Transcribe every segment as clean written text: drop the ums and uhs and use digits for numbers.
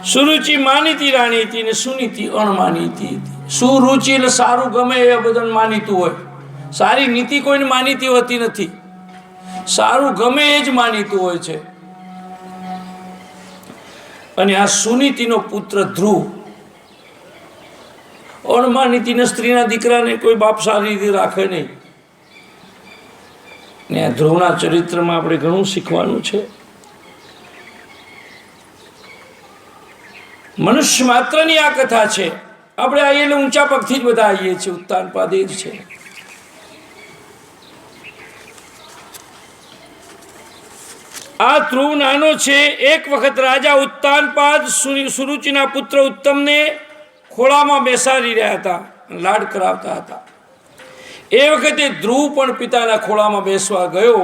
સુરુચિ માનીતી રાણી હતી ને સુનીતિ અણમાનીતી હતી. સુરુચિ એટલે સારું ગમે એ બધાને માનીતું હોય. સારી નીતિ કોઈને માનીતી હોતી નથી. સારું ગમે એ જ માનીતું હોય છે. અને આ સુનીતિનો પુત્ર ધ્રુવ, અણમાનીતીને સ્ત્રીના દીકરાને કોઈ બાપ સારી રીતે રાખે નહીં. ને આ ધ્રુવના ચરિત્રમાં આપણે ઘણું શીખવાનું છે. મનુષ્ય માત્રની આ કથા છે. આપણે આવીએ એટલે ઊંચા પગથી જ બધા આવીએ છીએ. ઉત્તાનપાદ એ જ છે. આ ધ્રુવ નાનો છે. એક વખત રાજા ઉત્તાનપાદ સુરુચિના પુત્ર ઉત્તમને ખોળામાં બેસાડી રહ્યા હતા, લાડ કરાવતા હતા. એ વખતે ધ્રુવ પણ પિતાના ખોળામાં બેસવા ગયો.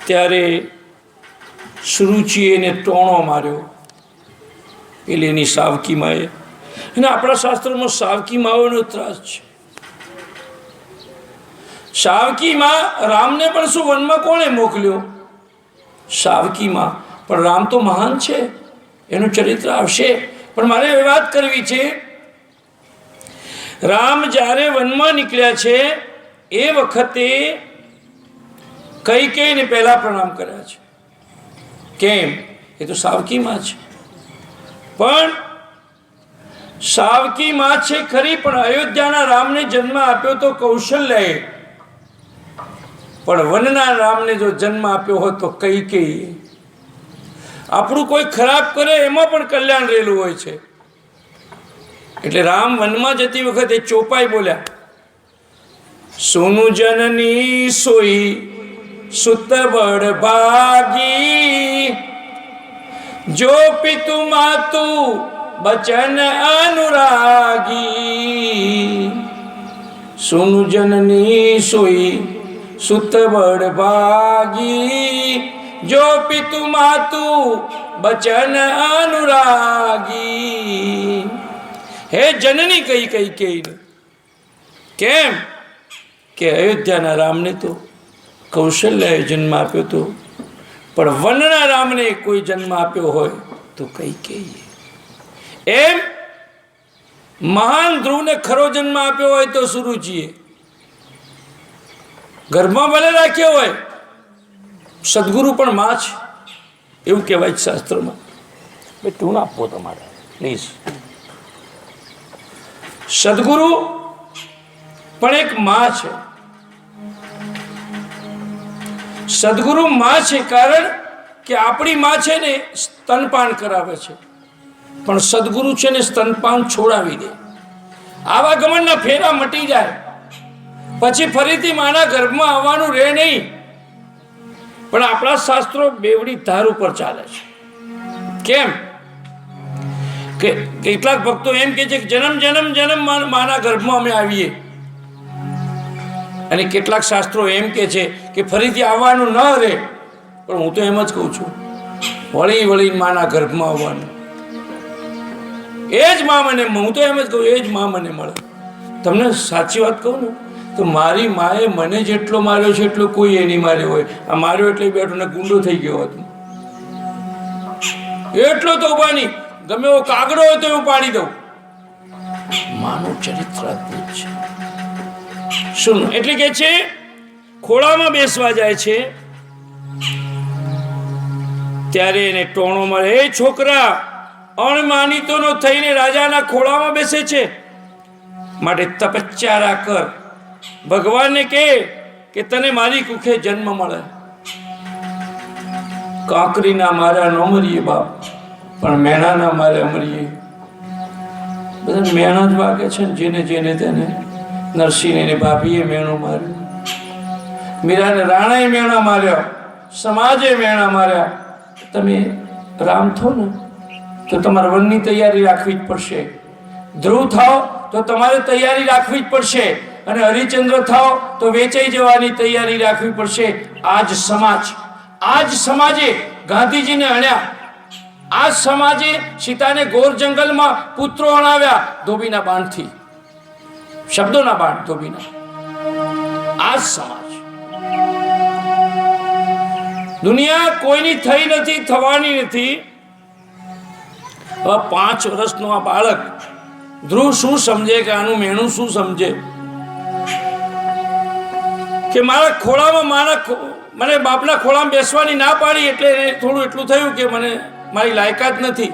ત્યારે સુરુચિએ એને ટોણો માર્યો, એટલે એની સાવકી માએ. અને આપણા શાસ્ત્રોમાં સાવકી માઓનો ત્રાસ છે. સાવકી માં રામને પણ શું વનમાં કોણે મોકલ્યો? સાવકી માં. પણ રામ તો મહાન છે, એનું ચરિત્ર આવશે. પણ મારે એ વાત કરવી છે, રામ જ્યારે વનમાં નીકળ્યા છે એ વખતે કૈકેયીને પહેલા પ્રણામ કર્યા છે. કેમ? એ તો સાવકી માં છે. પણ સાવકી માં છે ખરી, પણ અયોધ્યાના રામને જન્મ આપ્યો તો કૌશલ્યાએ, પણ વનના રામને જો જન્મ આપ્યો હોત તો કૈકેયીએ. આપણું કોઈ ખરાબ કરે એમાં પણ કલ્યાણ રહેલું હોય છે. એટલે રામ વનમાં જતી વખતે ચોપાઈ બોલ્યા, સોનું જનની સોઈ સુત બળ ભાગી, જો પિતુ માતુ બચન અનુરાગી. સોનું જનની સોઈ સુત બળ ભાગી, જો પિતુ માતુ બચન અનુરાગી. હે જનની કઈ કઈ કઈ. કેમ? કે અયોધ્યાના રામને તો કૌશલ્યાએ જન્મ આપ્યો તો, પણ વનના રામને કોઈ જન્મ આપ્યો હોય તો કઈ કહીએ. એમ મહાન ધ્રુવને ખરો જન્મ આપ્યો હોય તો સુરુચિએ ગર્ભમાં ભલે રાખ્યો હોય. સદગુરુ પણ માં છે એવું કહેવાય છે શાસ્ત્રમાં. ટૂન આપો તમારે પ્લીઝ. સદગુરુ પણ એક માં છે. સદગુરુ માં છે કારણ કે આપણી માં છે ને સ્તનપાન કરાવે છે, પણ સદગુરુ છે ને સ્તનપાન છોડાવી દે. આવાગમનના ફેરા મટી જાય પછી ફરીથી માના ગર્ભમાં આવવાનું રહે નહીં. પણ આપણા શાસ્ત્રો બેવડી ધાર ઉપર ચાલે છે. કેમ? કે કેટલાક ભક્તો એમ કે છે કે જન્મ જન્મ જન્મ માના ગર્ભમાં અમે આવીએ, અને કેટલાક શાસ્ત્રો એમ કે છે કે ફરીથી આવવાનું ન રહે. પણ હું તો એમ જ કહું છું, વળી વળી માના ગર્ભમાં આવવાનું. એ જ માં મને, હું તો એમ જ કહું, એ જ માં મને મળે. તમને સાચી વાત કહું ને તો મારી માએ મને જેટલો માર્યો છે એટલો કોઈ એ નહીં માર્યો હોય. આ માર્યો એટલે બેઠો ને ગુંડો થઈ ગયો હતો એટલો તો ઉભા નહીં. ગમે એવો કાગડો હોય તો હું પાડી દઉં. માનું ચરિત્ર અદ્ભુત છે. શું એટલે કે છે, ખોળામાં બેસવા જાય છે ત્યારે એને ટોણો મળે. એ છોકરા, અણમાનિતોનો થઈને રાજાના ખોળામાં બેસે છે, માટે તપસ્યા કર. ભગવાનને કહે કે તને મારી કુખે જન્મ મળે. કાંકરીના માર્યા ન મરીએ બાપ, પણ મેણાના મારે મરીએ. બધા મેણા જ વાગે છે ને જેને જેને તેને. નરસિંહને ભાભીએ મેણો માર્યો, મીરાને રાણાએ મેણા માર્યા, સમાજે મેણા માર્યા. તમે રામ થો ને તો તમારે વનની તૈયારી રાખવી જ પડશે. ધ્રુવ થાવ તો તમારે તૈયારી રાખવી જ પડશે. અને હરિચંદ્ર થાવ તો વેચાઈ જવાની તૈયારી રાખવી પડશે. આજ સમાજે ગાંધીજીને હણ્યા. આ સમાજે સીતાને ગોર જંગલમાં પુત્રો હણાવ્યા ધોબીના બાણથી, શબ્દોના બાણ ધોબીના. આ સમાજ. દુનિયા કોઈની થઈ નથી, થવાની નથી. હવે 5 વર્ષનો આ બાળક ધ્રુવ શું સમજે કે આનું મેણું શું સમજે કે મારા ખોળામાં મને બાપના ખોળામાં બેસવાની ના પાડી એટલે એને થોડું એટલું થયું કે મને મારી લાયકાત નથી.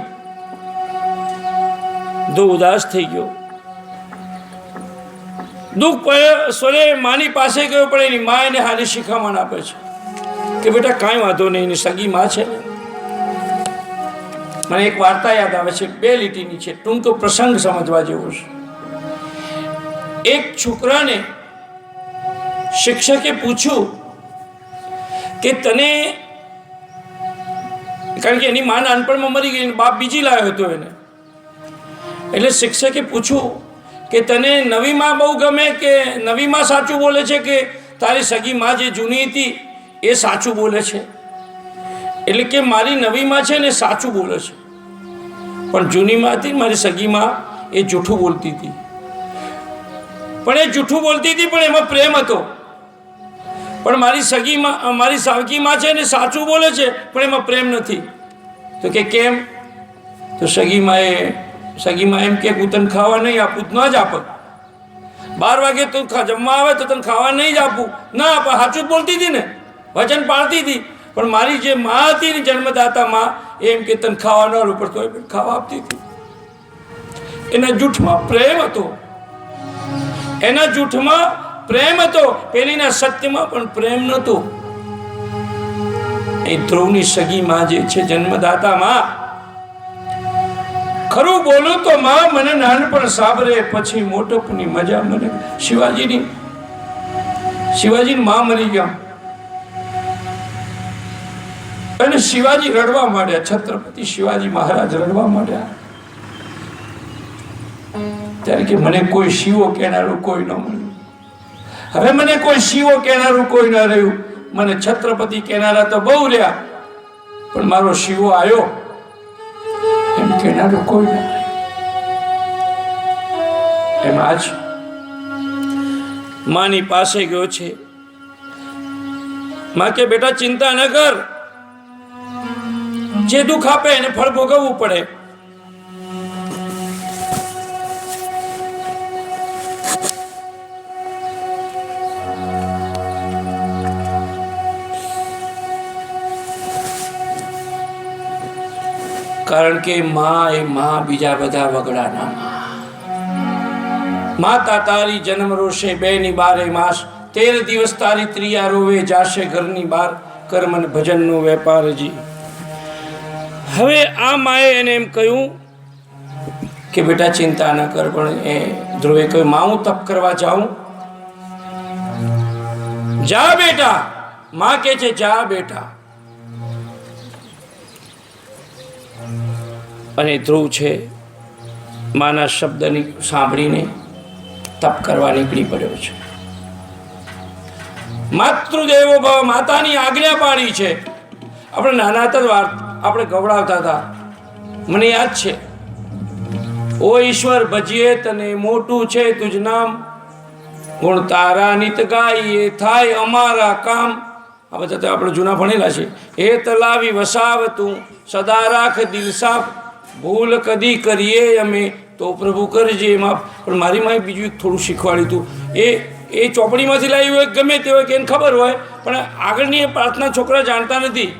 ધ્રુવ ઉદાસ થઈ ગયો. દુઃખ સ્વરે માની પાસે ગયો પણ એની મા એને હારી શિખામણ આપે છે કે બેટા કાંઈ વાંધો નહીં, એની સગી માં છે. મને એક વાર્તા યાદ આવે છે, 2 લીટીની છે, ટૂંકો પ્રસંગ સમજવા જેવો છે. એક છોકરાને શિક્ષકે પૂછ્યું કે તને, કારણ કે એની મા નાનપણમાં મરી ગઈ, બાપ બીજી લાવ્યો હતો એને, એટલે શિક્ષકે પૂછ્યું કે તને નવી માં બહુ ગમે કે નવી માં સાચું બોલે છે કે તારી સગી માં જે જૂની હતી એ સાચું બોલે છે? એટલે કે મારી નવી માં છે ને સાચું બોલે છે, પણ જૂની માં હતી મારી સગી માં એ જૂઠું બોલતી હતી. પણ એ જૂઠું બોલતી હતી પણ એમાં પ્રેમ હતો. પણ મારી સગી માં છે ને સાચું બોલે છે પણ એમાં પ્રેમ નથી. તો કે કેમ? તો સગી માં એમ કે હું તને ખાવા નહીં આપું, ન જ આપત. 12 વાગે તું જમવા આવે તો તને ખાવા નહીં જ આપું, ના આપે. સાચું જ બોલતી હતી ને, વચન પાળતી હતી. પણ મારી જે માં હતી ને જન્મદાતા માં, એમ કે તને ખાવા ન ઉપર તો ખાવા આપતી હતી. એના જૂઠમાં પ્રેમ હતો, એના જૂઠમાં પ્રેમ હતો, પેલીના સત્યમાં પણ પ્રેમ નહોતો. એ ધ્રુવની સગી માં જે છે જન્મદાતા માં, ખરું બોલું તો માં મને નાનપણ સાબરે, પછી મોટપની મજા મને. શિવાજીની માં મરી ગયા અને શિવાજી રડવા માંડ્યા. છત્રપતિ શિવાજી મહારાજ રડવા માંડ્યા. ત્યારે કે મને કોઈ શિવો કહેનારું કોઈ ન મળ્યું. હવે મને કોઈ શિવો કહેનારું કોઈ ન રહ્યું. મને છત્રપતિ કહેનારા તો બહુ રહ્યા, પણ મારો શિવો આવ્યો એમ કહેનારું કોઈ ન રહ્યું. એમ આજ માની પાસે ગયો છે. માં કે બેટા ચિંતા ન કર, જે દુઃખ આપે એને ફળ ભોગવવું પડે. કારણ કે માં એ માં બીજા બધા વગડાના માતા તારી જન્મ રોશે 2 ની 12 માસ, 13 દિવસ તારી ત્રિયા રોવે, જાશે ઘરની બહાર કર્મ ભજનનો વેપારજી. હવે આ માએ એને એમ કહ્યું કે બેટા ચિંતા ન કર. પણ એ ધ્રુવે કહ્યું માં હું તપ કરવા જાઉં? જા બેટા. માં કહે છે જા બેટા. અને ધ્રુવ છે માના શબ્દની સાંભળીને તપ કરવા નીકળી પડ્યો છે. માતૃદેવો ભવ, માતાની આજ્ઞા પાડી છે. આપણે નાના હતા આપણે ગવડાવતા હતા, મને યાદ છે. ઓ ઈશ્વર ભજીએ તને, મોટું છે તુજ નામ, ગુણ તારા નિત ગાઈએ, થાય અમારા કામ. આ બધા તો આપણે જૂના ભણેલા છે. એ તલાવી વસાવ તું, સદા રાખ દિલ સાફ, ભૂલ કદી કરીએ અમે તો પ્રભુ કરજે માફ. પણ મારી માએ બીજું એક થોડું શીખવાડ્યું હતું. એ ચોપડીમાંથી લાવ્યું હોય ગમે તે હોય કે એને ખબર હોય, પણ આગળની એ પ્રાર્થના છોકરા જાણતા નથી.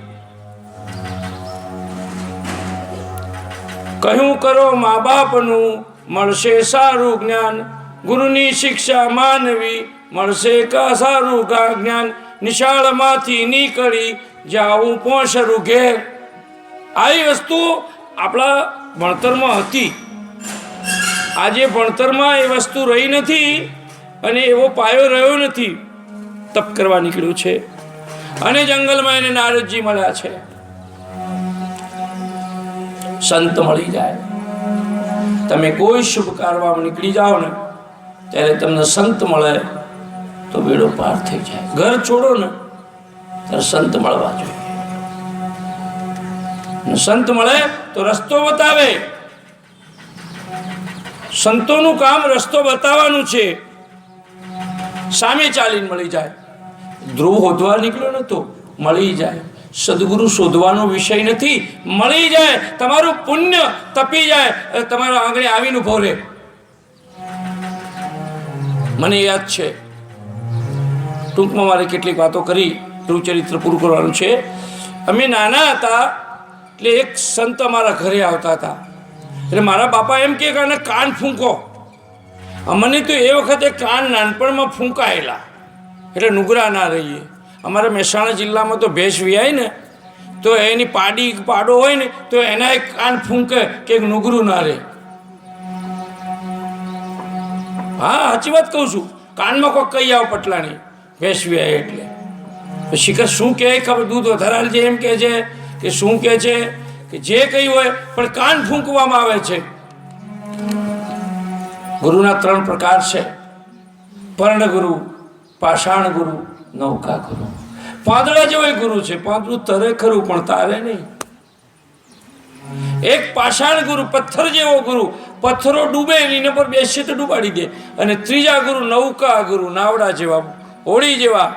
કહ્યું કરો મા બાપનું, મળશે સારું જ્ઞાન, ગુરુની શિક્ષા માનવી, મળશે કા સારું જ્ઞાન, નિશાળમાંથી નીકળી જાઉં પહોંચરું ઘેર. આવી વસ્તુ આપણા ભણતરમાં હતી. આજે ભણતરમાં એ વસ્તુ રહી નથી અને એવો પાયો રહ્યો નથી. તપ કરવા નીકળ્યું છે અને જંગલમાં એને નારદજી મળ્યા છે. સંત મળી જાય. તમે કોઈ શુભ કાર્યમાં નીકળી જાઓ ને ત્યારે તમને સંત મળે તો બેડો પાર થઈ જાય. ઘર છોડો ને ત્યારે સંત મળવા જોઈએ. સંત મળે તો રસ્તો બતાવે. સંતોનું કામ રસ્તો બતાવવાનું છે. સામે ચાલીને મળી જાય. ધ્રુવ હોદવા નીકળ્યો નતો, મળી જાય. સદગુરુ શોધવાનો વિષય નથી, મળી જાય, તમારું પુણ્ય તપી જાય, તમારા આંગણે આવીને ઉભો રહે. મને યાદ છે, ટૂંકમાં મારે કેટલીક વાતો કરી, ચરિત્ર પૂરું કરવાનું છે. અમે નાના હતા એટલે એક સંત અમારા ઘરે આવતા હતા. એટલે મારા બાપા એમ કે આને કાન ફૂંકો. અમને તો એ વખતે કાન નાનપણમાં ફૂંકાયેલા, એટલે નુગરા ના રહીએ. અમારા મહેસાણા જિલ્લામાં તો ભેંસ વિયાય ને તો એની પાડો હોય ને તો એના એક કાન ફૂંકે કે નુગરું ના રહે. હા, સાચી વાત કહું છું. કાનમાં કોઈ કહી આવો પટલાણી ભેંસ વિયાય એટલે શિખર શું કહે ખબર, દૂધ વધારે છે એમ કહે છે કે શું કહે છે કે જે કંઈ હોય, પણ કાન ફૂંકવામાં આવે છે. ગુરુના 3 પ્રકાર છે: પર્ણ ગુરુ, પાષાણ ગુરુ, નૌકા ગુરુ. પાંદડા જેવો ગુરુ છે, પાંદડું તરે ખરું પણ તારે નહીં. એક પાષાણ ગુરુ, પથ્થર જેવો ગુરુ, પથ્થરો ડૂબે એના પર બેસીએ તો ડૂબાડી દે. અને ત્રીજા ગુરુ નૌકા ગુરુ, નાવડા જેવા, હોળી જેવા,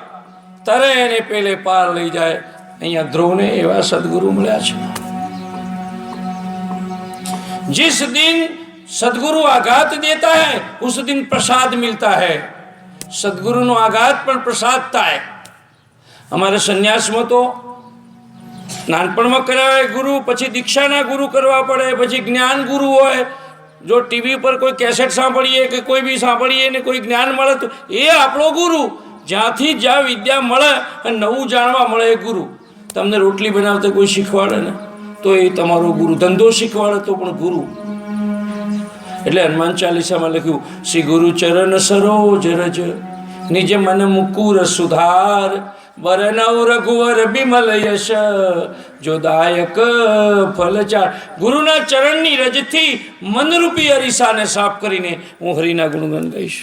તરે એને પેલે પાર લઈ જાય. અહીંયા ધ્રુવને એવા સદગુરુ મળ્યા છે. जिस दिन सदगुरु आघात देता है उस दिन प्रसाद मिलता है. सदगुरुનો આઘાત પણ પ્રસાદ થાય. અમારે સંન્યાસમાં તો નાનપણમાં કરાવે ગુરુ, પછી દીક્ષાના ગુરુ કરવા પડે, પછી જ્ઞાન ગુરુ હોય. જો ટીવી પર કોઈ કેસેટ સાંભળીએ કે કોઈ બી સાંભળીએ ને કોઈ જ્ઞાન મળે તો એ આપણો ગુરુ. જ્યાંથી જ્યાં વિદ્યા મળે અને નવું જાણવા મળે એ ગુરુ. તમને રોટલી બનાવતા કોઈ શીખવાડે ને તો એ તમારો ગુરુ. ધંધો શીખવાડે તો પણ ગુરુ. એટલે હનુમાન ચાલીસામાં લખ્યું, શ્રી ગુરુ ચરણ સરોજ રજ નિજ મન મુકુર સુધાર બરનવ રઘુવર બિમલ યશ જોદાયક ફલચાર. ગુરુના ચરણની રજથી મનરૂપી અરીસાને સાફ કરીને હું હરિના ગુણગાન ગાઈશ.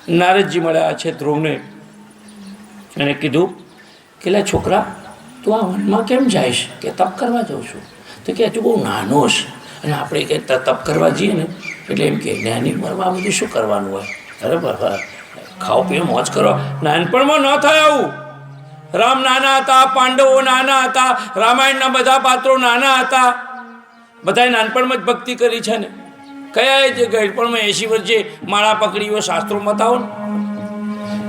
નારદજી મળ્યા છે ધ્રુવને. એને કીધું કે લે છોકરા, તું આ વનમાં કેમ જઈશ? કે તપ કરવા જાઉં છું. તો કે હજુ બહુ નાનો છે અને આપણે કે તપ કરવા જઈએ ને એટલે એમ કે જ્ઞાની મરવા બધું શું કરવાનું હોય? અરે બરાબર, ખાઓ પીઓ મોજ કરો. નાનપણમાં ન થાય આવું. રામ નાના હતા, પાંડવો નાના હતા, રામાયણના બધા પાત્રો નાના હતા. બધાએ નાનપણમાં જ ભક્તિ કરી છે ને. કયા જે ગળપણમાં 80 વર્ષે માળા પકડી હોય શાસ્ત્રોમાં બતાવો ને.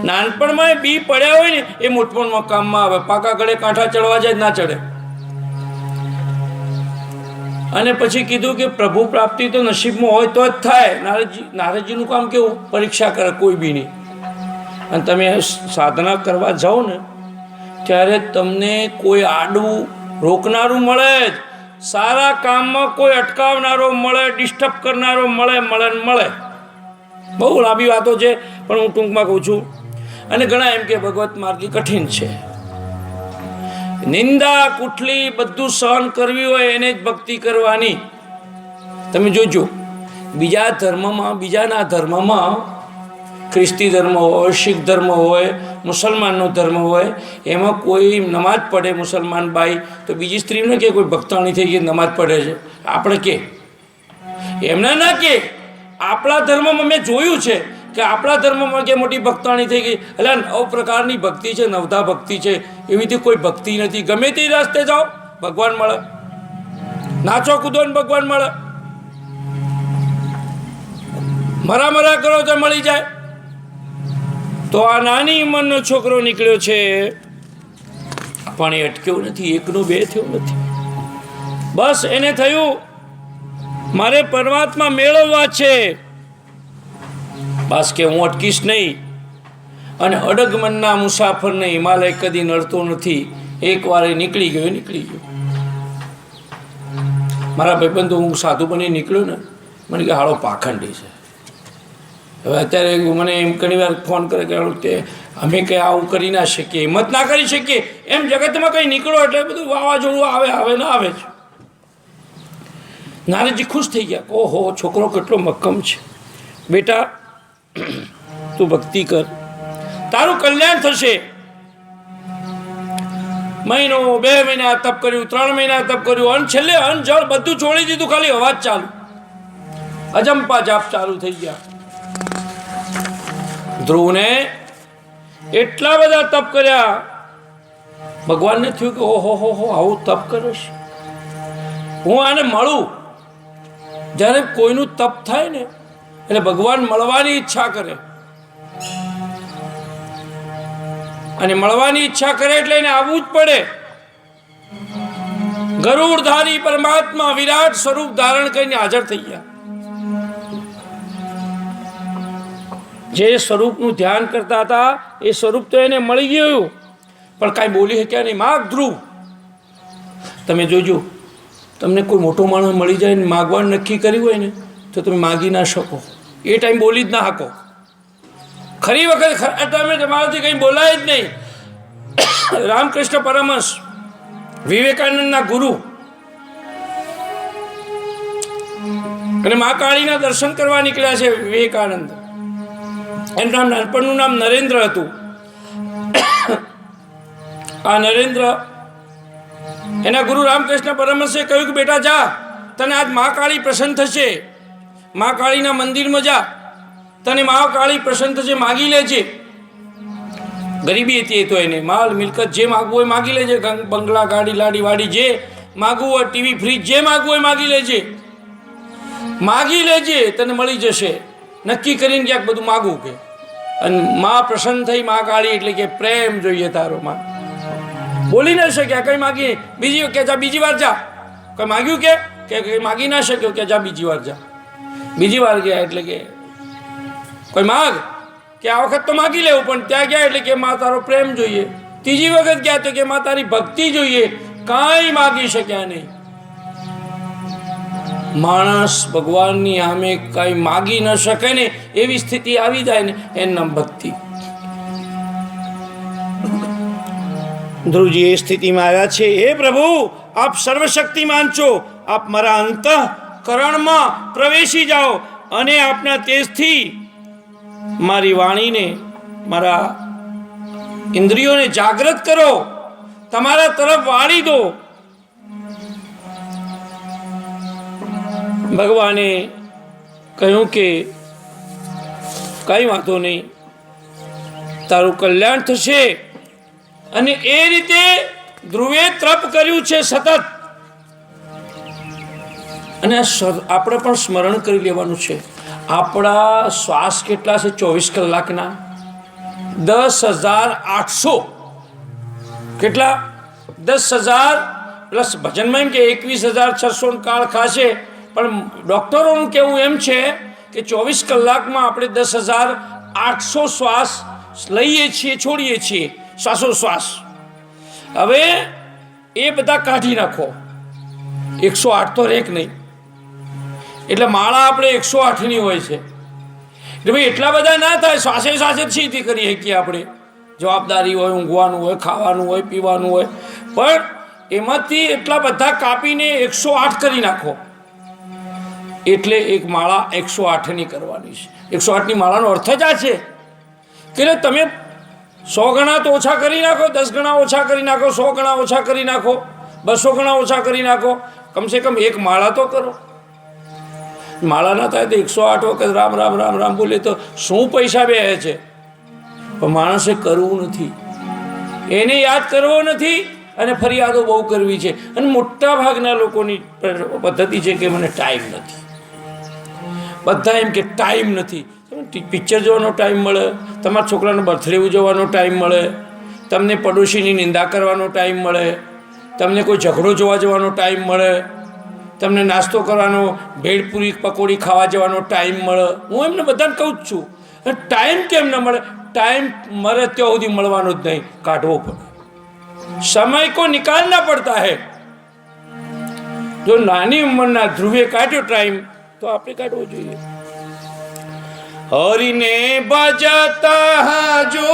નાનપણમાં એ બી પડ્યા હોય ને એ મોટપણમાં કામમાં આવે. પાકા ગળે કાંઠા ચડવા જાય ના ચડે. અને પછી કીધું કે પ્રભુ પ્રાપ્તિ તો નસીબમાં હોય તો જ થાય. નારદજીનું કામ કેવું? પરીક્ષા કરે કોઈ બી નહીં. અને તમે સાધના કરવા જાઓ ને ત્યારે તમને કોઈ આડું રોકનારું મળે જ. સારા કામમાં કોઈ અટકાવનારો મળે, ડિસ્ટર્બ કરનારો મળે. બહુ લાંબી વાતો છે પણ હું ટૂંકમાં કહું છું. અને ઘણા એમ કે ભગવત માર્ગી કઠિન છે. નિંદા કુઠલી બધું સહન કરવી હોય એને જ ભક્તિ કરવાની. તમે જોજો બીજાના ધર્મમાં ખ્રિસ્તી ધર્મ હોય, શીખ ધર્મ હોય, મુસલમાનનો ધર્મ હોય, એમાં કોઈ નમાજ પડે મુસલમાન બાઈ તો બીજી સ્ત્રીને કે કોઈ ભક્તાણી થઈ ગઈ નમાજ પડે છે. આપણે કે એમના ના કે આપણા ધર્મમાં મેં જોયું છે કે આપણા ધર્મમાં કે મોટી ભક્તાણી થઈ ગઈ. એટલે 9 પ્રકારની ભક્તિ છે, 9ધા ભક્તિ છે. એવી રીતે કોઈ ભક્તિ નથી. ગમે તે રસ્તે જાઓ ભગવાન મળે. નાચો કૂદો ને ભગવાન મળે. મરા કરો તો મળી જાય. તો આ નાની ઉંમરનો છોકરો નીકળ્યો છે પણ એ અટક્યો નથી. 1નો 2 થયો નથી. બસ એને થયું મારે પરમાત્મા મેળવવા છે. બસ કે હું અટકીશ નહીં. અને અડગ મનના મુસાફરને હિમાલય કદી નડતો નથી. એકવાર એ નીકળી ગયો. મારા ભાઈબંધો હું સાધુ બની નીકળ્યો ને મને કે હાળો પાખંડી છે. હવે અત્યારે મને એમ ઘણી વાર ફોન કરે કે અમે કંઈ આવું કરી ના શકીએ, હિંમત ના કરી શકીએ. એમ જગતમાં કંઈ નીકળો એટલે બધું વાવાઝોડું આવે ને આવે જ. નારદજી ખુશ થઈ ગયા. ઓહો, છોકરો કેટલો મક્કમ છે. બેટા તું ભક્તિ કર, તારું કલ્યાણ થશે. મહિનો 2 મહિના તપ કર્યું, 3 મહિના તપ કર્યું, અને છેલ્લે અન્ન જળ બધું છોડી દીધું. ખાલી અવાજ ચાલુ, અજંપા જાપ ચાલુ થઈ ગયા. ધ્રુવને એટલા બધા તપ કર્યા ભગવાનને થયું કે ઓહો હો આવું તપ કરે છે, હું આને મળું. જ્યારે કોઈનું તપ થાય ને એટલે ભગવાન મળવાની ઈચ્છા કરે, અને મળવાની ઈચ્છા કરે એટલે એને આવવું જ પડે. ગરુડધારી પરમાત્મા વિરાટ સ્વરૂપ ધારણ કરીને હાજર થઈ ગયા. જે સ્વરૂપનું ધ્યાન કરતા હતા એ સ્વરૂપ તો એને મળી ગયું, પણ કાંઈ બોલી શક્યા નહીં. માગ ધ્રુવ, તમે જોજો, તમને કોઈ મોટો માણસ મળી જાય ને માગવાનું નક્કી કર્યું હોય ને તો તમે માગી ના શકો. એ ટાઈમ બોલી જ ના શકો. ખરી વખત ખરા ટાઈમે તમારાથી કંઈ બોલાય જ નહીં. રામકૃષ્ણ પરમહંસ, વિવેકાનંદના ગુરુ, અને મા કાળીના દર્શન કરવા નીકળ્યા છે વિવેકાનંદ. એનું નામ, નાનપણનું નામ નરેન્દ્ર હતું. આ નરેન્દ્ર, એના ગુરુ રામકૃષ્ણ પરમહંસે કહ્યું કે બેટા જા, તને આજ મા કાળી પ્રસન્ન થશે, મા કાળીના મંદિરમાં જા, તને મા કાળી પ્રસન્ન થશે, માગી લેજે. ગરીબી હતી એ તો એને, માલ મિલકત જે માગવું હોય માગી લેજે, બંગલા ગાડી લાડી વાડી જે માગવું હોય, ટીવી ફ્રીજ જે માગવું હોય માગી લેજે, માગી લેજે, તને મળી જશે. નક્કી કરીને ક્યાંક બધું માગવું કે. અને મા પ્રસન્ન થઈ, મા કાળી એટલે કે પ્રેમ જોઈએ તારો. માં બોલી ના શક્યા, કંઈ માગી બીજી કે જા બીજી વાર જા, કંઈ માગ્યું કે કંઈ માગી ના શક્યો કે જા બીજી વાર જા. બીજી વાર ગયા એટલે કે કોઈ માગ કે આ વખત તો માગી લેવું, પણ ત્યાં ગયા એટલે કે માં તારો પ્રેમ જોઈએ. ત્રીજી વખત ગયા તો કે માં તારી ભક્તિ જોઈએ. કાંઈ માગી શક્યા નહીં. માણસ ભગવાનની સામે કાંઈ માગી ન શકે ને એવી સ્થિતિ આવી જાય ને એનું નામ ભક્તિ. ધ્રુવજી એ સ્થિતિમાં આવ્યા છે. હે પ્રભુ, આપ સર્વશક્તિમાન છો, આપ મારા અંતઃકરણમાં પ્રવેશી જાઓ અને આપના તેજથી મારી વાણીને, મારા ઇન્દ્રિયોને જાગૃત કરો, તમારા તરફ વાળી દો. ભગવાને કહ્યું કે કંઈ વાંધો નહીં, તારું કલ્યાણ થશે. અને એ રીતે ધ્રુવે તપ કર્યું છે સતત. અને આપણે પણ સ્મરણ કરી લેવાનું છે, આપણા શ્વાસ કેટલા છે 24 કલાકના? 10,800. કેટલા? 10,000 પ્લસ ભજનમાં એમ કે 21,600 કાળ ખાશે. પણ ડૉક્ટરોનું કહેવું એમ છે કે 24 કલાકમાં આપણે 10,800 શ્વાસ લઈએ છીએ, છોડીએ છીએ, શ્વાસોશ્વાસ. હવે એ બધા કાઢી નાખો, 108 તો રેક નહીં. એટલે માળા આપણે 108ની હોય છે. એટલે ભાઈ એટલા બધા ના થાય, શ્વાસે શ્વાસે સીધી કરી શકીએ આપણે. જવાબદારી હોય, ઊંઘવાનું હોય, ખાવાનું હોય, પીવાનું હોય, પણ એમાંથી એટલા બધા કાપીને 108 કરી નાખો. એટલે એક માળા 108ની કરવાની છે. 108ની માળાનો અર્થ જ આ છે કે તમે 100 ગણા તો ઓછા કરી નાખો, 10 ગણા ઓછા કરી નાખો, 100 ગણા ઓછા કરી નાખો, 200 ગણા ઓછા કરી નાખો, કમસે કમ એક માળા તો કરો. માળા ના થાય તો 108 વખત રામ રામ રામ રામ બોલે તો શું પૈસા બે છે? પણ માણસે કરવું નથી, એને યાદ કરવો નથી, અને ફરિયાદો બહુ કરવી છે. અને મોટા ભાગના લોકોની પદ્ધતિ છે કે મને ટાઈમ નથી. બધા એમ કે ટાઈમ નથી. પિક્ચર જોવાનો ટાઈમ મળે, તમારા છોકરાનો બર્થડે ઉજવવાનો ટાઈમ મળે, તમને પડોશીની નિંદા કરવાનો ટાઈમ મળે, તમને કોઈ ઝઘડો જોવા જવાનો ટાઈમ મળે, તમને નાસ્તો કરવાનો, ભેળપૂરી પકોડી ખાવા જવાનો ટાઈમ મળે. હું એમને બધાને કહું જ છું, ટાઈમ કેમ ન મળે? ટાઈમ મળે ત્યાં સુધી મળવાનો જ નહીં, કાઢવો પડે. સમય કો નિકાલના પડતા હે. જો નાની ઉંમરના ધ્રુવે કાઢ્યો ટાઈમ, તો આપણે કાઢવો જોઈએ. હરિને ભજતા જો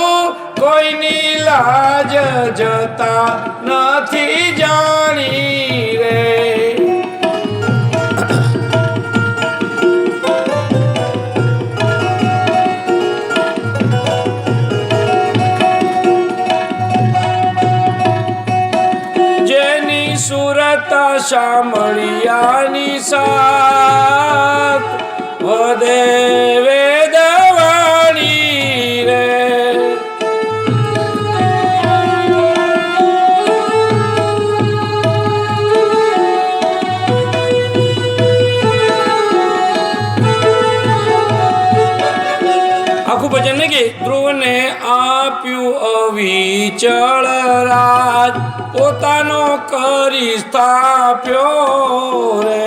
કોઈની લાજ જતા નથી જાણી રે. જેની સુરત સાંભળિયાની સાથ વધે વેદવાણી રે. અવિચળ રાજ પોતાનો કરી સ્થાપ્યો રે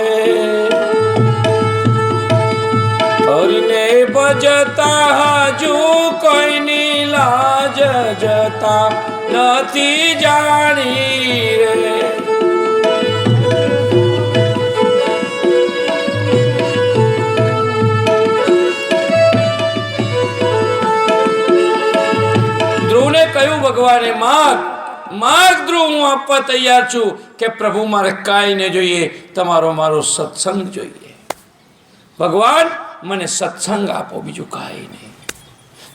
હરિને ભજતા હજુ કોઈની લાજ જતા નથી જાણી રે ધ્રુવને કહ્યું ભગવાને માગ ધ્રુવ હું આપવા તૈયાર છું કે પ્રભુ મારે કાંઈ ન જોઈએ તમારો મારો સત્સંગ જોઈએ ભગવાન મને સત્સંગ આપો બીજું કાંઈ નહીં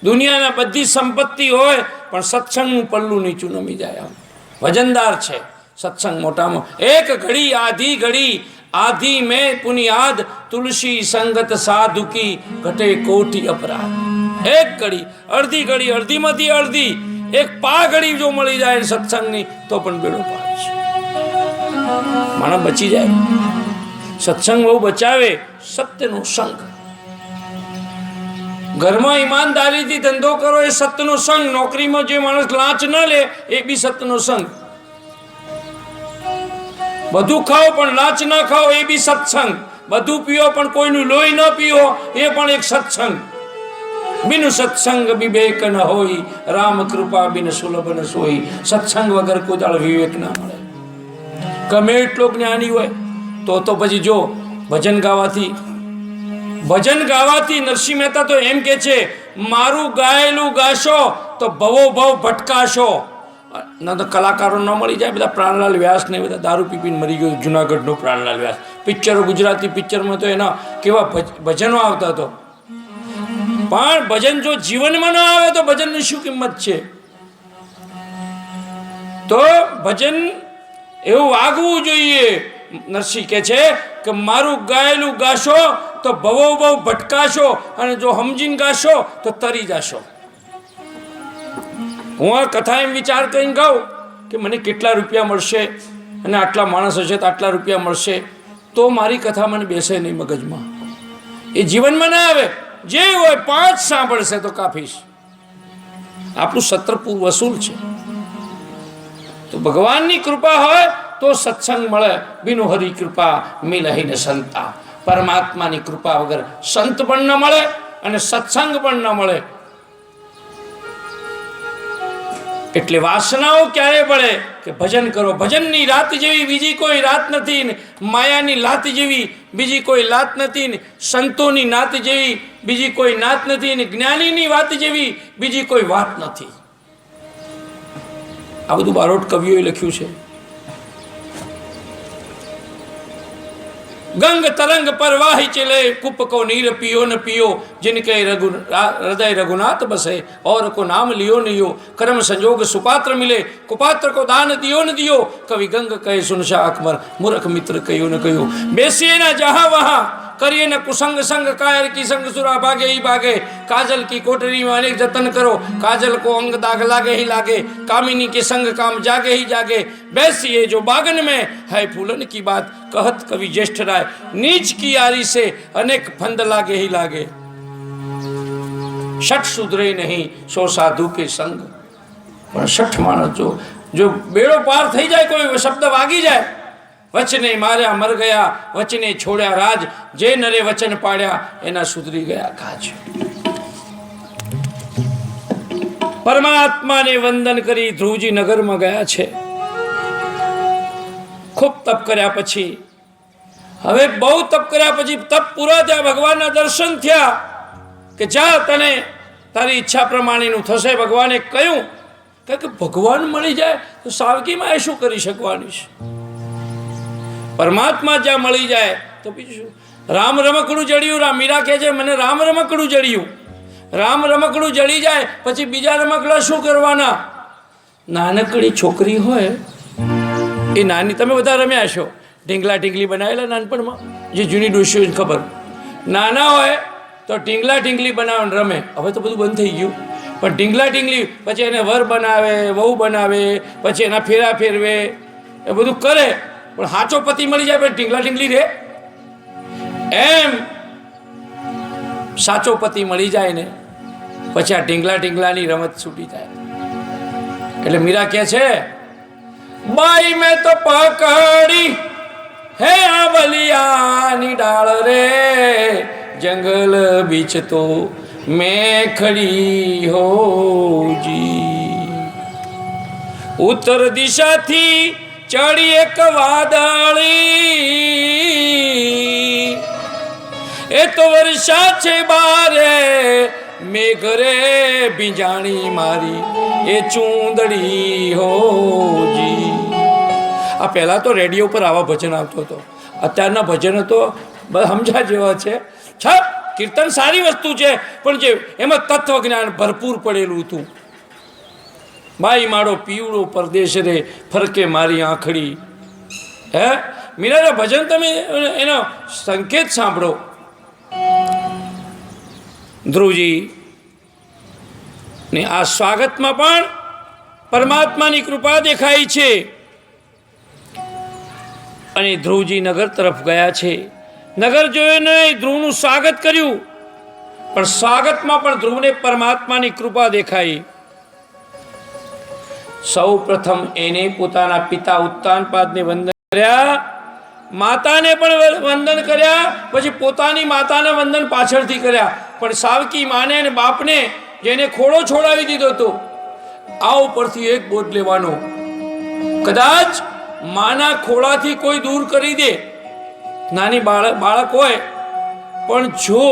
દુનિયાના બધી સંપત્તિ હોય પણ સત્સંગનું પલ્લું નીચું નમી જાય આમ વજનદાર છે સત્સંગ મોટામાં એક ઘડી આધી મેં પુનિયાદ તુલસી સંગત સાધુ કી ઘટે કોટી અપરાધ એક ઘડી અડધીમાંથી અડધી એક પા ઘડી જો મળી જાય સત્સંગની તો પણ બેડો પાર છે માણસ બચી જાય સત્સંગ બહુ બચાવે સત્યનો સંગ ઘરમાં ઈમાનદારીથી ધંધો કરો એ સત્યનો સંગ નોકરીમાં જે માણસ લાંચ ન લે એ બી સત્યનો સંગ બધું ખાઓ પણ લાંચ ન ખાઓ એ બી સત્સંગ બધું પીઓ પણ કોઈનું લોહી ન પીઓ એ પણ એક સત્સંગ બિન સત્સંગ વિવેક ન હોય રામ કૃપા બિન સુલભ ન સોઈ સત્સંગ વગર કોઈ દાળ વિવેક ના મળે ગમે એટલો જ્ઞાની હોય તો પછી જો ભજન ગાવાથી નરસિંહ મહેતા તો એમ કે છે મારું ગાયેલું ગાશો તો ભવો ભવ ભટકાશો ના તો કલાકારો ન મળી જાય બધા પ્રાણલાલ વ્યાસ ને બધા દારૂ પીપીને મરી ગયો જુનાગઢનો પ્રાણલાલ વ્યાસ પિક્ચરો ગુજરાતી પિક્ચરમાં તો એના કેવા ભજનો આવતા હતો પણ ભજન જો જીવનમાં ન આવે તો ભજનની શું કિંમત છે તો ભજન એવું વાગવું જોઈએ નરસિંહ કે છે કે મારું ગાયેલું ગાશો તો ભવો ભવ ભટકાશો અને જો સમજીને ગાશો તો તરી જાશો હું આ કથા એમ વિચાર કરીને ગાઉં કે મને કેટલા રૂપિયા મળશે અને આટલા માણસ હશે તો આટલા રૂપિયા મળશે તો મારી કથા મને બેસે નહીં મગજમાં એ જીવનમાં ના આવે જે હોય 5 સાંભળશે તો કાફી આપણું સત્ર પૂર વસૂલ છે તો ભગવાનની કૃપા હોય તો સત્સંગ મળે બિનુ હરિ કૃપા મિલહીને સંતા પરમાત્માની કૃપા વગર સંત પણ ન મળે અને સત્સંગ પણ ન મળે એટલે વાસનાઓ ક્યારે પડે કે ભજન કરો ભજનની રાત જેવી બીજી કોઈ રાત નથી ને માયાની લાત જેવી બીજી કોઈ લાત નથી ને સંતોની નાત જેવી બીજી કોઈ નાત નથી ને જ્ઞાનીની વાત જેવી બીજી કોઈ વાત નથી આ બધું બારોટ કવિઓએ લખ્યું છે गंग तरंग पर वाही चले कुप को नीर पियो न पियो जिनके हृदय रघुनाथ बसे और को नाम लियो न लियो कर्म संयोग सुपात्र मिले कुपात्र को दान दियो न दियो कवि गंग कहे सुनशा अकबर मूर्ख मित्र कहो न कहो बेसिए न जहाँ वहाँ करिए न कुसंग संग कायर की संग सुरा भागे ही भागे काजल की कोठरी में अनेक जतन करो काजल को अंग दाग लागे ही लागे कामिनी के संग काम जागे ही जागे बैसिए जो बागन में है फूलन की बात कहत कवि ज्येष्ठ राय नीच की यारी से अनेक फंद लागे ही लागे शठ सुधरे नहीं सो साधु के संग पर शठ मानस जो बेड़ो पार थई जाए कोई शब्द वागी जाए वचने मार्या मर गया वचने छोड़ा राज जे नरे वचन पाड़्या एना सुधरी गया काज परमात्मा ने वंदन करी ध्रुवजी नगर में गया छे खूब तप कर्या पछी हवे बहु तप कर्या पछी तप पूरा थया भगवान दर्शन थया के जा तने तारी इच्छा प्रमाणे थशे भगवाने कह्युं कि भगवान मळी जाए तो सावकी में शुं करी शकवानुं छे परमात्मा ज्यां मळी जाए तो बीजुं राम रमकड़ू जड़िયું मीरा कहे छे मने राम रमकड़ू जड़िયું राम रमकड़ू जड़ी जाए पछी बीजा रमकड़ा शुं करवाना नानकड़ी छोकरी होय ए नानी तमे बधा रम्या हशो ढींगला ढींगली बनावेला नानपणमां जे जूनी डोशीओने खबर नाना होय तो ढींगला ढींगली बनावे रमे हवे तो बधुं बंध थई गयुं पण ढींगला ढींगली पछी एने वर बनावे वहू बनावे पछी एना फेरा फेरवे ए बधुं करे पण हाचो पति मळी जाए पण ढींगला ढींगली रे एम साचो पति मळी जाए ने पछी आ ढींगला ढींगलानी रमत छूटी जाए એટલે મીરા કહે છે, બાઈ મેં તો પકડી હે આંબલિયાની ડાળ રે, જંગલ બીચ તો મેં ખડી હોજી. ઉત્તર દિશાથી ચડી એક વાદળી, એ તો વર્ષા છે બારે, મેઘ રે ભીંજાણી મારી એ ચૂંદડી હોજી. આ પહેલાં તો રેડિયો પર આવા ભજન આવતો હતો. અત્યારના ભજનો તો સમજા જેવા છે. કીર્તન સારી વસ્તુ છે, પણ જે એમાં તત્વજ્ઞાન ભરપૂર પડેલું હતું. બાઈ મારો પીવડો પરદેશ રે, ફરકે મારી આંખડી. હે મીરાના ભજન તમે એનો સંકેત સાંભળો. ધ્રુવજી ને આ સ્વાગતમાં પણ પરમાત્માની કૃપા દેખાય છે. અને ધ્રુવજી નગર તરફ ગયા છે. નગર જોયું નહીં, ધ્રુવનું સ્વાગત કર્યું, પણ સ્વાગતમાં પણ ધ્રુવને પરમાત્માની કૃપા દેખાઈ. સૌ પ્રથમ એને પોતાના પિતા ઉત્તાનપાદને વંદન કર્યા, માતાને પણ વંદન કર્યા, પછી પોતાની માતાને વંદન પાછળથી કર્યા. પણ સાવકી માને અને બાપને જેને ખોળો છોડાવી દીધો હતો, આ ઉપરથી એક બોધ લેવાનો, કદાચ માના ખોળાથી કોઈ દૂર કરી દે, નાની બાળક હોય, પણ જો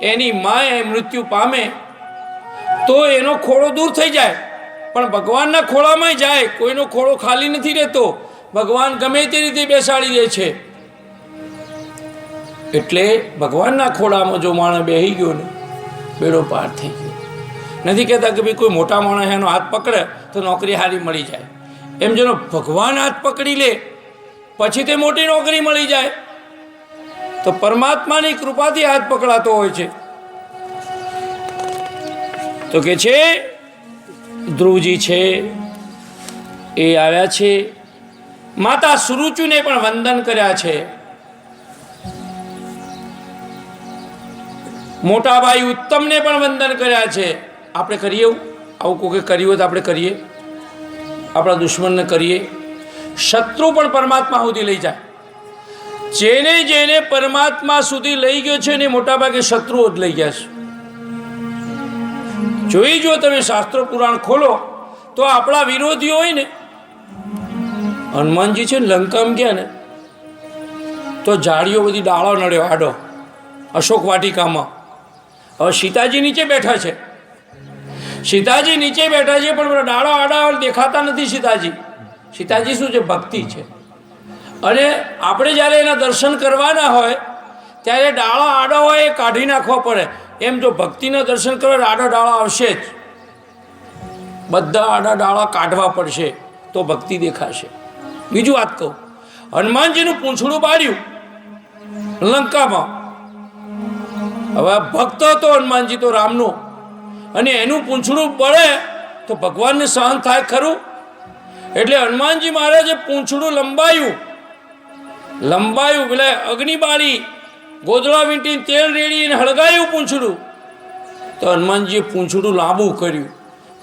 એની માએ મૃત્યુ પામે તો એનો ખોળો દૂર થઈ જાય, પણ ભગવાનના ખોળામાં જાય. કોઈનો ખોળો ખાલી નથી રહેતો, ભગવાન ગમે તે રીતે બેસાડી દે છે. એટલે ભગવાનના ખોળામાં જો માણસ બેસી ગયો ને, બેડો પાર થઈ ગયો. નથી કહેતા કે ભાઈ કોઈ મોટા માણસ એનો હાથ પકડે તો નોકરી સારી મળી જાય. એમ જેનો ભગવાન હાથ પકડી લે પછી તે મોટી નોકરી મળી જાય. તો પરમાત્માની કૃપાથી હાથ પકડાતો હોય છે. તો કે છે ધ્રુવજી છે એ આવ્યા છે, માતા સુરુચિને પણ વંદન કર્યા છે, મોટા ભાઈ ઉત્તમને પણ વંદન કર્યા છે. આપણે કરીએ આવું કોઈ કર્યું હોય તો આપણે કરીએ, આપણા દુશ્મનને કરીએ. શત્રુ પણ પરમાત્મા સુધી લઈ જાય. જેને જેને પરમાત્મા સુધી લઈ ગયો છે ને મોટા ભાગે શત્રુઓ જ લઈ ગયા છે. જોઈ જો તમે શાસ્ત્રો પુરાણ ખોલો તો આપણા વિરોધીઓ હોય ને, હનુમાનજી છે ને લંકામાં ગયા ને તો ઝાડીઓ બધી ડાળો નડ્યો આડો અશોક વાટિકામાં. હવે સીતાજી નીચે બેઠા છે, સીતાજી નીચે બેઠા છે, પણ ડાળો આડા દેખાતા નથી. સીતાજી શું છે? ભક્તિ છે. અને આપણે જ્યારે એના દર્શન કરવાના હોય ત્યારે ડાળો આડો હોય એ કાઢી નાખવો પડે. એમ જો ભક્તિના દર્શન કરવા આડા ડાળા આવશે જ, બધા આડા ડાળા કાઢવા પડશે તો ભક્તિ દેખાશે. બીજું વાત કહું, હનુમાનજીનું પૂંછડું બાળ્યું લંકામાં. હવે ભક્ત હતો હનુમાનજી તો રામનો, અને એનું પૂંછડું બળે તો ભગવાનને સહન થાય ખરું? એટલે હનુમાનજી મહારાજે પૂંછડું લંબાયું, એટલે અગ્નિ બાળી, ગોદડા વીંટી તેલ રેડીને હળગાયું પૂંછડું. તો હનુમાનજીએ પૂંછડું લાંબુ કર્યું.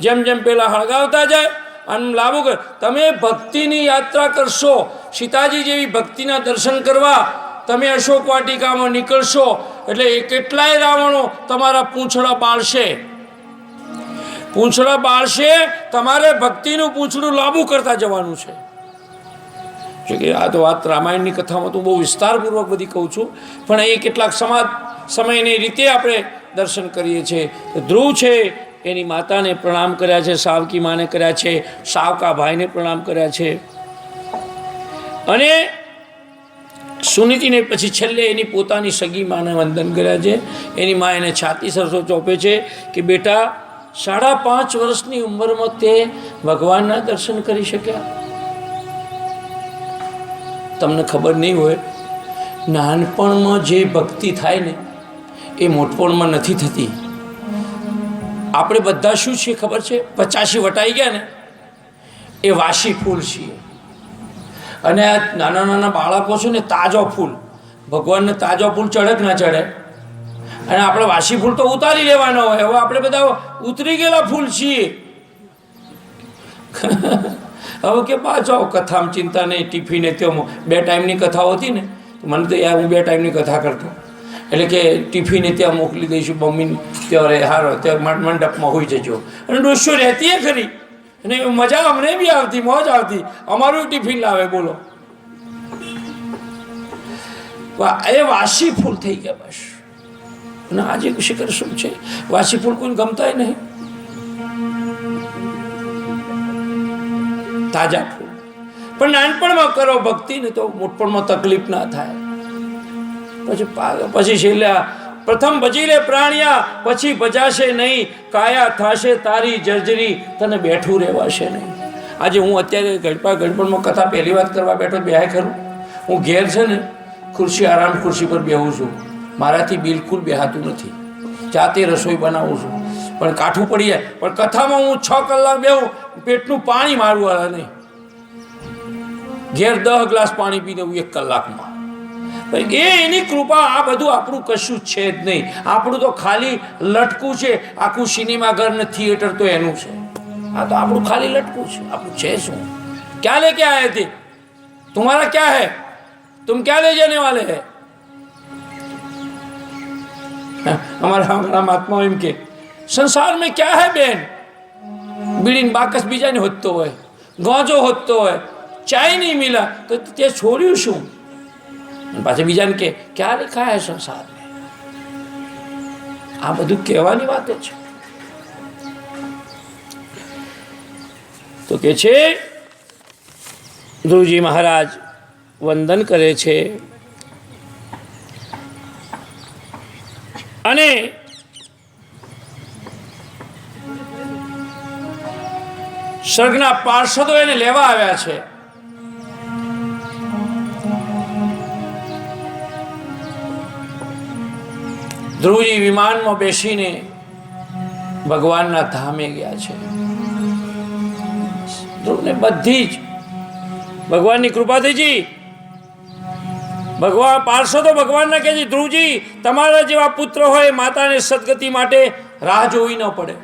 જેમ જેમ પેલા હળગાવતા જાય અને લાંબુ કર. તમે ભક્તિની યાત્રા કરશો, સીતાજી જેવી ભક્તિના દર્શન કરવા તમે અશોક વાટિકામાં નીકળશો એટલે એ કેટલાય રાવણો તમારા પૂંછડા બાળશે. તમારે ભક્તિનું પૂંછડું લાંબુ કરતા જવાનું છે. કે આ તો વાત રામાયણની કથામાં તો બહુ વિસ્તારપૂર્વક બધી કહું છું, પણ એ કેટલાક સમયની રીતે આપણે દર્શન કરીએ છીએ. ધ્રુવ છે એની માતાને પ્રણામ કર્યા છે, સાવકી માને કર્યા છે, સાવકા ભાઈને પ્રણામ કર્યા છે, અને સુનીતિને પછી છેલ્લે એની પોતાની સગી માને વંદન કર્યા છે. એની મા એને છાતી સરસો ચોપે છે કે બેટા 5.5 વર્ષની ઉંમરમાં તે ભગવાનના દર્શન કરી શક્યા. તમને ખબર નહીં હોય, નાનપણમાં જે ભક્તિ થાય ને એ મોટપણમાં નથી થતી. આપણે બધા શું છીએ ખબર છે? 85 વટાઈ ગયા ને એ વાસી ફૂલ છીએ, અને આ નાના નાના બાળકો છે ને તાજો ફૂલ. ભગવાનને તાજો ફૂલ ચડે કે ના ચડે? અને આપણે વાસી ફૂલ તો ઉતારી લેવાનો હોય. હવે આપણે બધા ઉતરી ગયેલા ફૂલ છીએ. હવે કે પાછો કથામાં ચિંતા નહીં, ટિફિને ત્યાં 2 ટાઈમની કથાઓ હતી ને, મને તો યાર હું 2 ટાઈમની કથા કરતો, એટલે કે ટિફિને ત્યાં મોકલી દઈશું મમ્મીને, ત્યાં રહે હારો, ત્યાં મંડપમાં હોઈ જજો. અને ડોશો રહેતી ખરી, અને મજા અમને બી આવતી, મોજ આવતી, અમારું ટિફિન લાવે. બોલો, એ વાસી ફૂલ થઈ ગયા બસ. અને આજે શિખર શું છે, વાસી ફૂલ કોઈને ગમતાય નહીં, તાજા ફૂલ. પણ નાનપણમાં કરો ભક્તિ ને તો મોટપણમાં તકલીફ ના થાય. પછી છેલ્લે પ્રથમ ભજી લે પ્રાણિયા, પછી ભજાશે નહીં, કાયા થાશે તારી જર્જરી, તને બેઠું રહેવાશે નહીં. આજે હું અત્યારે ગડપણમાં કથા પહેલી વાત કરવા બેઠો, બેહાય ખરું. હું ઘેર છે ને ખુરશી, આરામ ખુરશી પર બેહું છું, મારાથી બિલકુલ બેહાતું નથી. જાતે રસોઈ બનાવું છું, પણ કાઠું પડી જાય. પણ કથામાં હું 6 કલાક બેહું, પેટનું પાણી મારું વાળા નહીં. ઘેર 10 ગ્લાસ પાણી પી દઉં 1 કલાકમાં. એની કૃપા. આ બધું આપણું કશું છે જ નહીં. આપણું તો ખાલી લટકું છે. આખું સિનેમા ઘર ને થિયેટર તો એનું છે. આ તો આપણું ખાલી લટકું છે. આપણું છે શું? ક્યાં લેકે આયે थे? तुम्हारा क्या है? तुम क्या ले जाने वाले हैं? हमारा महात्मा एम के संसार में क्या है બેન? બીડીને બાકસ બીજાને હોતતો હોય, ગાંજો હોતતો હોય, ચાય નહીં મિલા તો તે છોડ્યું શું? પાછા બીજાને કે ક્યાં लिखा है संसार में? આ બધું કહેવાની વાતો છે. તો કે છે ધ્રુવજી મહારાજ વંદન કરે છે અને સ્વર્ગના પાર્ષદો એને લેવા આવ્યા છે. ધ્રુવજી વિમાનમાં બેસીને ભગવાનના ધામે ગયા છે. ધ્રુવને બધી જ ભગવાનની કૃપા થઈ જી. ભગવાન પાર્ષદો ભગવાનના કહે છે, ધ્રુવજી તમારા જેવા પુત્ર હોય માતાને સદગતિ માટે રાહ જોવી ન પડે.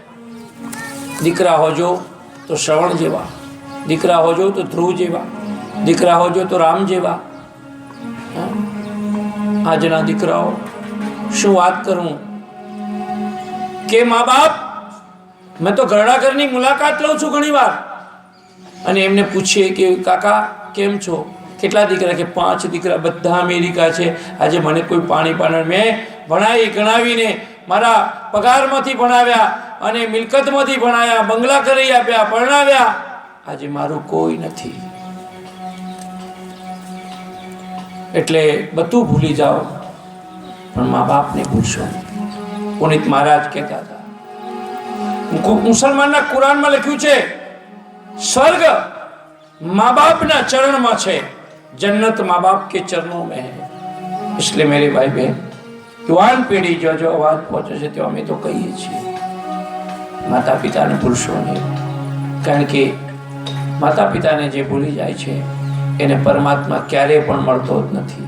દીકરા હોજો તો શ્રવણ જેવા, દીકરા હોજો તો ધ્રુવ જેવા, દીકરા હોજો તો રામ જેવા. આજના દીકરાઓ શું વાત કરું કે મા બાપ, મેં તો ઘરડા ઘરની મુલાકાત લઉં છું ઘણી વાર, અને એમને પૂછીએ કે કાકા કેમ છો, કેટલા દીકરા? કે 5 દીકરા, બધા અમેરિકા છે. આજે મને કોઈ પાણી પાણી, મેં ભણાવી ગણાવીને મારા પગારમાંથી ભણાવ્યા અને મિલકતમાંથી ભણાવ્યા, બંગલા કરી આપ્યા, પરણાવ્યા. આજે મારું કોઈ નથી. એટલે બધું ભૂલી જાઓ પણ મા બાપને ભૂલશો. પુનિત મહારાજ કહેતા હતા, મુસલમાનના કુરાનમાં લખ્યું છે स्वर्ग माँ बाप ना चरण में है, जन्नत माँ बाप के चरणों में है. इसलिए मेरे भाई बहन युवान पीढ़ी जो जो अवाज पहुंचे છે તે અમે તો કહીએ છીએ માતા પિતાને ભૂલશો નહીં. કારણ કે માતા પિતાને જે ભૂલી જાય છે એને પરમાત્મા ક્યારેય પણ મળતો જ નથી.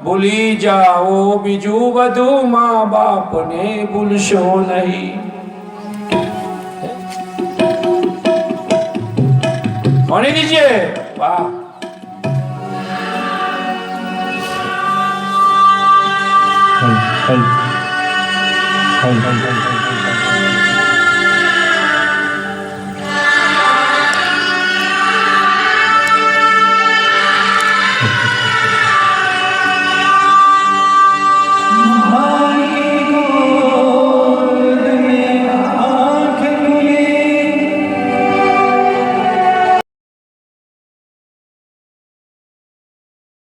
ભૂલી જાઓ બીજું બધું, મા બાપને ભૂલશો નહીં. होने दीजिए. वाह,